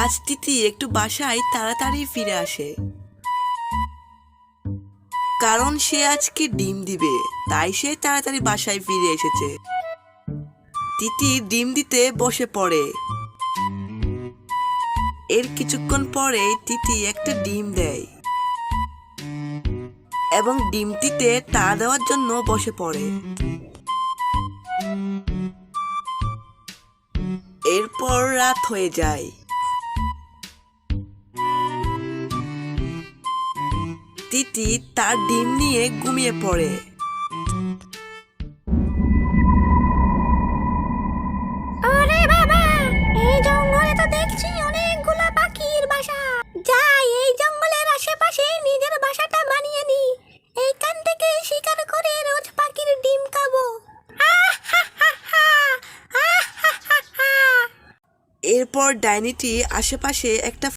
আজ তিতি একটু বাসায় তাড়াতাড়ি ফিরে আসে, কারণ সে আজকে ডিম দিবে, তাই সে তাড়াতাড়ি বাসায় ফিরে এসেছে। তিতি ডিম দিতে বসে পড়ে। এর কিছুক্ষণ পরে তিতি একটা ডিম দেয় এবং ডিমটিতে তা দেওয়ার জন্য বসে পড়ে। এরপর রাত হয়ে যায়। তিতি তার ডিম নিয়ে ঘুমিয়ে পড়ে। আরে বাবা, এই জঙ্গলে তো দেখছি অনেকগুলো পাখির বাসা। যাই এই জঙ্গলের আশেপাশে নিজের বাসাটা বানিয়ে নি। এইখান থেকে শিকার করে রোজ পাখির ডিম খাবো। এরপর ডাইনিটি আশেপাশে একটা